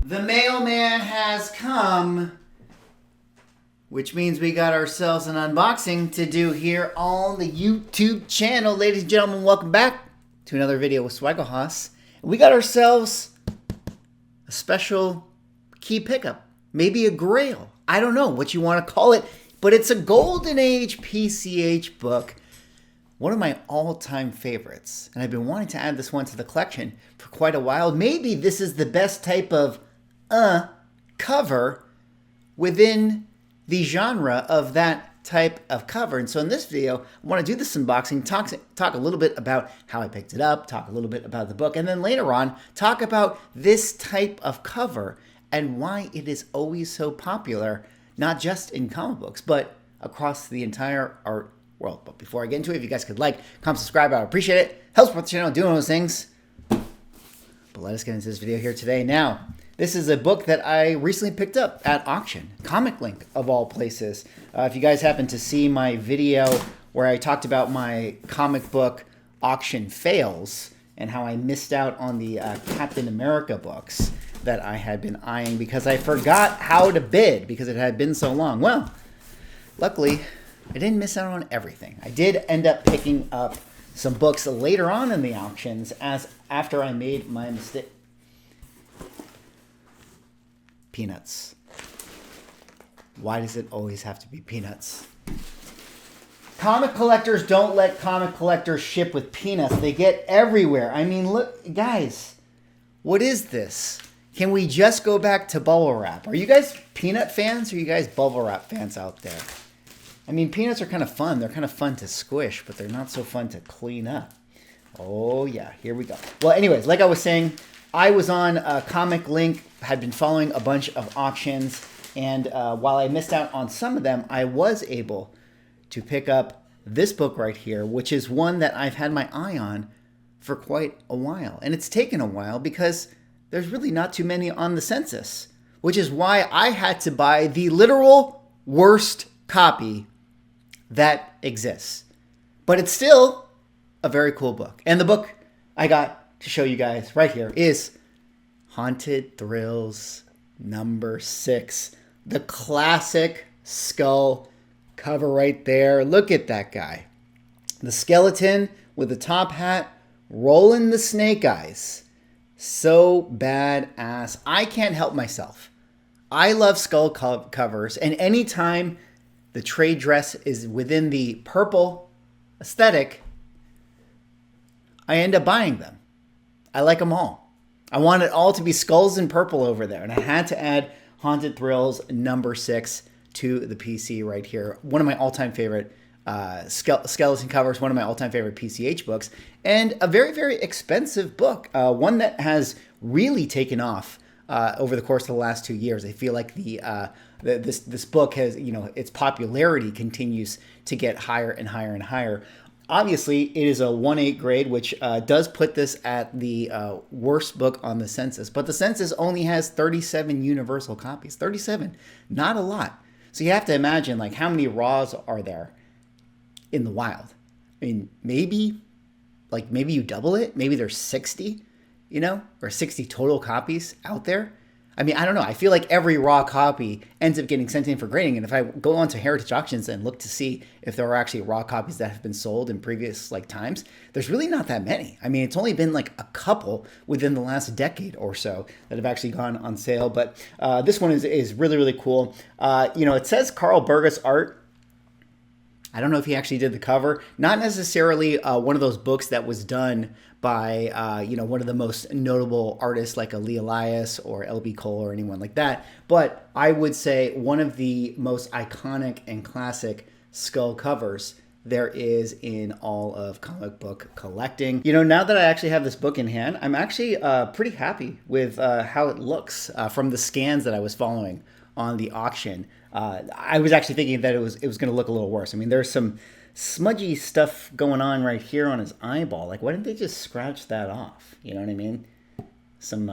The mailman has come, which means we got ourselves an unboxing to do here on the YouTube channel. Ladies and gentlemen, welcome back to another video with Swaggle. We got ourselves a special key pickup, maybe a Grail. I don't know what you want to call it, but it's a Golden Age PCH book. One of my all-time favorites. And I've been wanting to add this one to the collection for quite a while. Maybe this is the best type of cover within the genre of that type of cover. And so in this video, I want to do this unboxing, talk a little bit about how I picked it up, talk a little bit about the book, and then later on, talk about this type of cover and why it is always so popular, not just in comic books, but across the entire art world. But before I get into it, if you guys could like, comment, subscribe, I would appreciate it. Helps with the channel doing those things. But let us get into this video here today. Now, this is a book that I recently picked up at auction, Comic Link of all places. If you guys happen to see my video where I talked about my comic book auction fails and how I missed out on the Captain America books that I had been eyeing because I forgot how to bid because it had been so long. Well, luckily, I didn't miss out on everything. I did end up picking up some books later on in the auctions after I made my mistake. Peanuts. Why does it always have to be peanuts? Comic collectors don't let comic collectors ship with peanuts. They get everywhere. I mean, look, guys, what is this? Can we just go back to bubble wrap? Are you guys peanut fans or are you guys bubble wrap fans out there? I mean, peanuts are kind of fun. They're kind of fun to squish, but they're not so fun to clean up. Oh, yeah. Here we go. Well, anyways, like I was saying, I was on Comic Link, had been following a bunch of auctions, and while I missed out on some of them, I was able to pick up this book right here, which is one that I've had my eye on for quite a while. And it's taken a while because there's really not too many on the census, which is why I had to buy the literal worst copy that exists. But it's still a very cool book. And the book I got to show you guys right here is Haunted Thrills #6. The classic skull cover right there. Look at that guy. The skeleton with the top hat rolling the snake eyes. So badass. I can't help myself. I love skull covers, and anytime the trade dress is within the purple aesthetic, I end up buying them. I like them all. I want it all to be skulls and purple over there. And I had to add Haunted Thrills #6 to the PC right here. One of my all-time favorite skeleton covers, one of my all-time favorite PCH books, and a very, very expensive book. One that has really taken off over the course of the last 2 years. I feel like this book has, its popularity continues to get higher and higher and higher. Obviously, it is a 1/8 grade, which does put this at the worst book on the census. But the census only has 37 universal copies. 37, not a lot. So you have to imagine, like, how many raws are there in the wild? I mean, maybe you double it. Maybe there's 60, or 60 total copies out there. I mean, I don't know. I feel like every raw copy ends up getting sent in for grading. And if I go on to Heritage Auctions and look to see if there are actually raw copies that have been sold in previous times, there's really not that many. I mean, it's only been like a couple within the last decade or so that have actually gone on sale. But this one is really, really cool. It says Carl Burgos art. I don't know if he actually did the cover. Not necessarily one of those books that was done by, one of the most notable artists like a Lee Elias or L.B. Cole or anyone like that. But I would say one of the most iconic and classic skull covers there is in all of comic book collecting. Now that I actually have this book in hand, I'm actually pretty happy with how it looks from the scans that I was following on the auction. I was actually thinking that it was going to look a little worse. I mean, there's some smudgy stuff going on right here on his eyeball. Like, why didn't they just scratch that off? You know what I mean? Some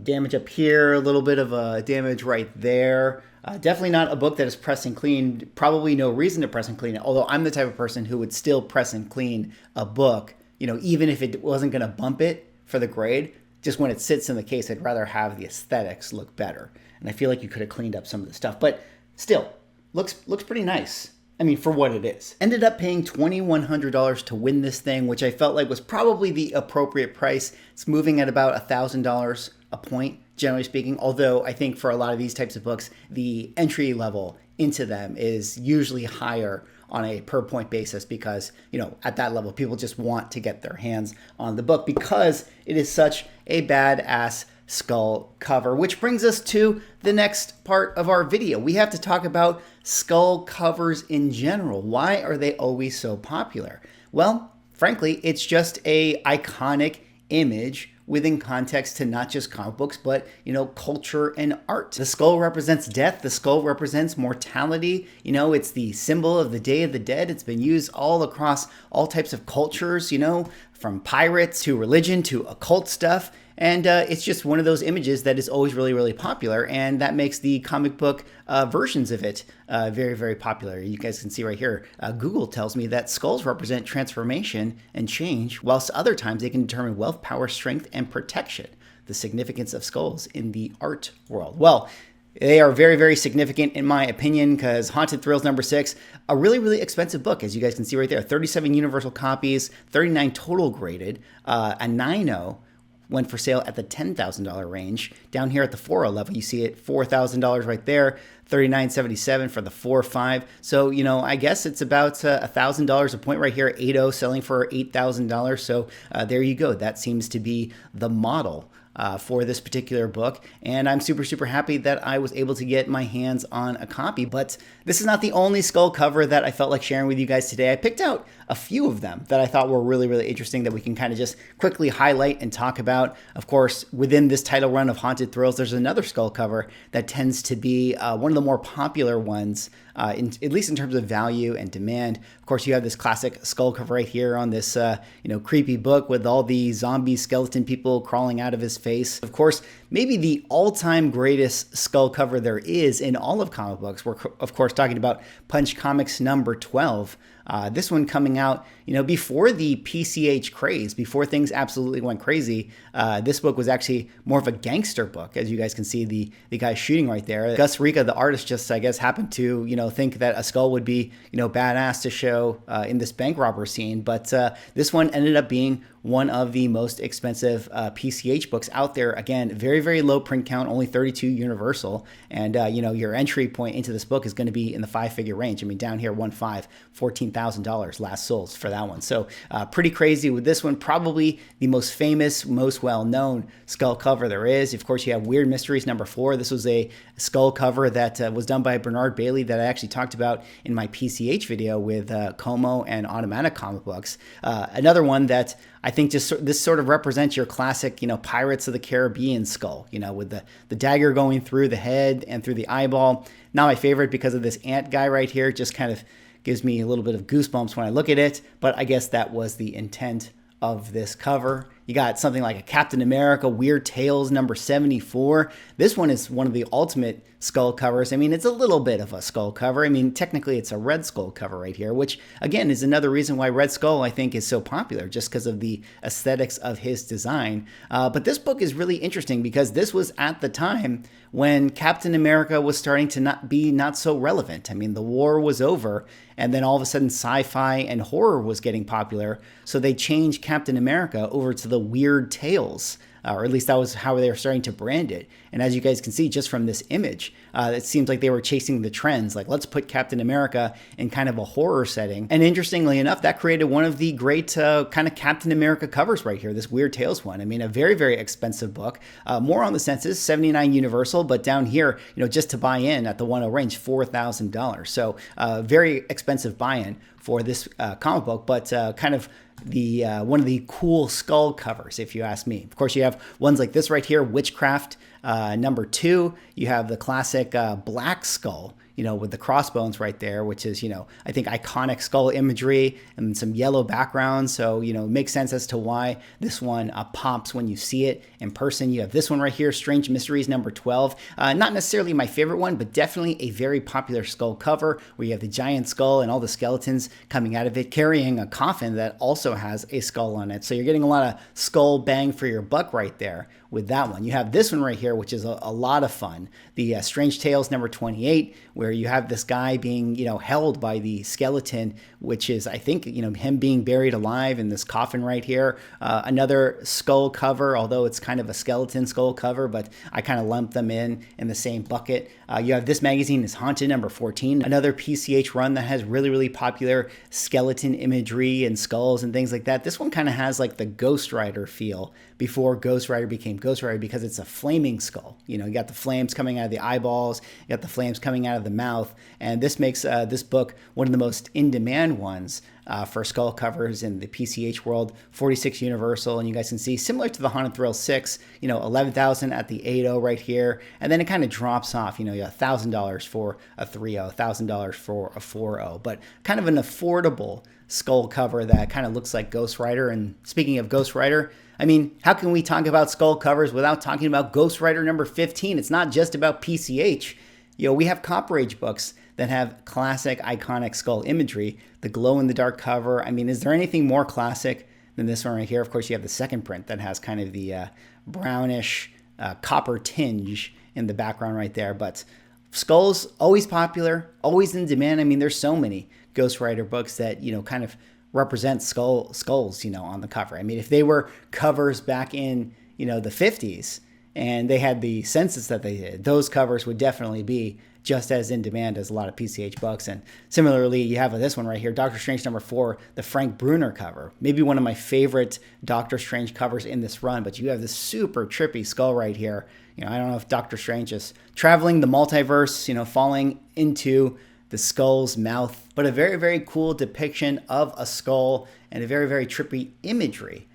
damage up here, a little bit of damage right there. Definitely not a book that is press and clean. Probably no reason to press and clean it. Although I'm the type of person who would still press and clean a book, even if it wasn't going to bump it for the grade. just when it sits in the case, I'd rather have the aesthetics look better. And I feel like you could have cleaned up some of the stuff, but still, looks pretty nice. I mean, for what it is. Ended up paying $2,100 to win this thing, which I felt like was probably the appropriate price. It's moving at about $1,000 a point, generally speaking. Although I think for a lot of these types of books, the entry level into them is usually higher on a per point basis because, you know, at that level, people just want to get their hands on the book because it is such a badass skull cover, which brings us to the next part of our video. We have to talk about skull covers in general. Why are they always so popular? Well, frankly, it's just a iconic image within context to not just comic books, but, you know, culture and art. The skull represents death. The skull represents mortality. You know, it's the symbol of the Day of the Dead. It's been used all across all types of cultures, you know, from pirates to religion to occult stuff. And it's just one of those images that is always really, really popular. And that makes the comic book versions of it very, very popular. You guys can see right here, Google tells me that skulls represent transformation and change, whilst other times they can determine wealth, power, strength, and protection. The significance of skulls in the art world. Well, they are very, very significant in my opinion because Haunted Thrills #6, a really, really expensive book, as you guys can see right there. 37 universal copies, 39 total graded, a 9.0. Went for sale at the $10,000 range. Down here at the 4.0 level, you see it $4,000 right there, $39.77 for the 4.5. So, you know, I guess it's about $1,000 a point right here. 8.0 selling for $8,000. So there you go. That seems to be the model for this particular book. And I'm super, super happy that I was able to get my hands on a copy. But this is not the only skull cover that I felt like sharing with you guys today. I picked out a few of them that I thought were really, really interesting that we can kind of just quickly highlight and talk about. Of course, within this title run of Haunted Thrills, there's another skull cover that tends to be one of the more popular ones, at least in terms of value and demand. Of course, you have this classic skull cover right here on this, you know, creepy book with all the zombie skeleton people crawling out of his face. Of course, maybe the all-time greatest skull cover there is in all of comic books. We're, of course, talking about Punch Comics #12. This one coming out, you know, before the PCH craze, before things absolutely went crazy. This book was actually more of a gangster book, as you guys can see the guy shooting right there. Gus Rica, the artist, just, I guess, happened to, you know, think that a skull would be, you know, badass to show in this bank robber scene. But this one ended up being one of the most expensive PCH books out there. Again, very, very low print count, only 32 universal. And, you know, your entry point into this book is going to be in the 5-figure range. I mean, down here, 1.5, $14,000 last sold for that one. So pretty crazy with this one. Probably the most famous, most well-known skull cover there is. Of course, you have Weird Mysteries #4. This was a skull cover that was done by Bernard Bailey that I actually talked about in my PCH video with Como and Automatic Comic Books. Another one that I think just this sort of represents your classic, you know, Pirates of the Caribbean skull, you know, with the dagger going through the head and through the eyeball. Not my favorite because of this ant guy right here. It just kind of gives me a little bit of goosebumps when I look at it, but I guess that was the intent of this cover. You got something like a Captain America Weird Tales #74. This one is one of the ultimate skull covers. I mean, it's a little bit of a skull cover. I mean, technically it's a Red Skull cover right here, which again is another reason why Red Skull I think is so popular, just because of the aesthetics of his design. But this book is really interesting because this was at the time when Captain America was starting to not so relevant. I mean, the war was over, and then all of a sudden sci-fi and horror was getting popular, so they changed Captain America over to the Weird Tales, or at least that was how they were starting to brand it. And as you guys can see just from this image, it seems like they were chasing the trends. Like, let's put Captain America in kind of a horror setting. And interestingly enough, that created one of the great kind of Captain America covers right here, this Weird Tales one. I mean, a very, very expensive book. More on the census, $79 universal, but down here, you know, just to buy in at the 1.0 range, $4,000. So very expensive buy-in for this comic book, but kind of the one of the cool skull covers, if you ask me. Of course, you have ones like this right here, Witchcraft #2. You have the classic Black Skull, with the crossbones right there, which is, I think iconic skull imagery and some yellow background. So, it makes sense as to why this one pops when you see it in person. You have this one right here, Strange Mysteries number 12. Not necessarily my favorite one, but definitely a very popular skull cover where you have the giant skull and all the skeletons coming out of it, carrying a coffin that also has a skull on it. So you're getting a lot of skull bang for your buck right there with that one. You have this one right here, which is a lot of fun. The Strange Tales number 28, where you have this guy being, held by the skeleton, which is, I think, him being buried alive in this coffin right here. Another skull cover, although it's kind of a skeleton skull cover, but I kind of lump them in the same bucket. You have this magazine is Haunted number 14, another PCH run that has really, really popular skeleton imagery and skulls and things like that. This one kind of has like the Ghost Rider feel before Ghost Rider became Ghost Rider, because it's a flaming skull. You got the flames coming out of the eyeballs, you got the flames coming out of the mouth, and this makes this book one of the most in-demand ones for skull covers in the PCH world. 46 Universal, and you guys can see, similar to the Haunted Thrill 6, 11,000 at the 8.0 right here, and then it kind of drops off. You have $1,000 for a 3.0, $1,000 for a 4.0, but kind of an affordable skull cover that kind of looks like Ghost Rider. And speaking of Ghost Rider, I mean, how can we talk about skull covers without talking about Ghost Rider number 15? It's not just about PCH. We have Copper Age books that have classic, iconic skull imagery. The glow-in-the-dark cover. I mean, is there anything more classic than this one right here? Of course, you have the second print that has kind of the brownish copper tinge in the background right there. But skulls, always popular, always in demand. I mean, there's so many Ghost Rider books that, kind of represent skulls, on the cover. I mean, if they were covers back in, the 50s and they had the census that they did, those covers would definitely be just as in demand as a lot of PCH books. And similarly, you have this one right here, Doctor Strange number 4, the Frank Bruner cover. Maybe one of my favorite Doctor Strange covers in this run, but you have this super trippy skull right here. I don't know if Doctor Strange is traveling the multiverse, falling into the skull's mouth, but a very, very cool depiction of a skull and a very, very trippy imagery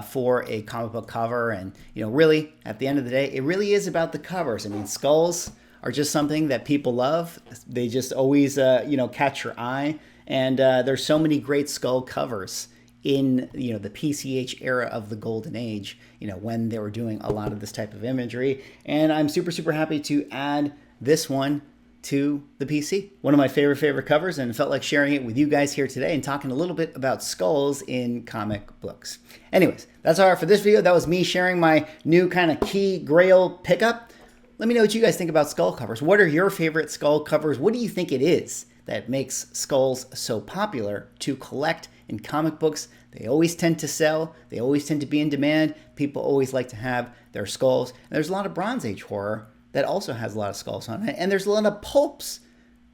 for a comic book cover. And, really, at the end of the day, it really is about the covers. I mean, skulls are just something that people love. They just always, catch your eye. And there's so many great skull covers in, the PCH era of the Golden Age, when they were doing a lot of this type of imagery. And I'm super, super happy to add this one to the PC. One of my favorite covers, and felt like sharing it with you guys here today and talking a little bit about skulls in comic books. Anyways, that's all for this video. That was me sharing my new kind of key Grail pickup. Let me know what you guys think about skull covers. What are your favorite skull covers? What do you think it is that makes skulls so popular to collect in comic books? They always tend to sell. They always tend to be in demand. People always like to have their skulls. And there's a lot of Bronze Age horror that also has a lot of skulls on it. And there's a lot of pulps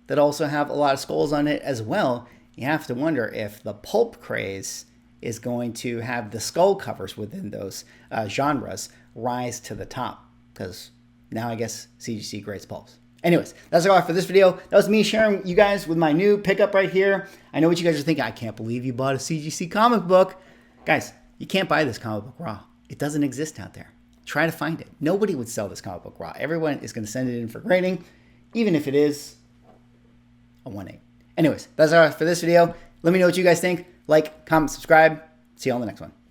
that also have a lot of skulls on it as well. You have to wonder if the pulp craze is going to have the skull covers within those genres rise to the top, because now I guess CGC grades pulps. Anyways, that's all for this video. That was me sharing you guys with my new pickup right here. I know what you guys are thinking. I can't believe you bought a CGC comic book. Guys, you can't buy this comic book raw. It doesn't exist out there. Try to find it. Nobody would sell this comic book raw. Everyone is going to send it in for grading, even if it is a 1/8. Anyways, that's all for this video. Let me know what you guys think. Like, comment, subscribe. See you on the next one.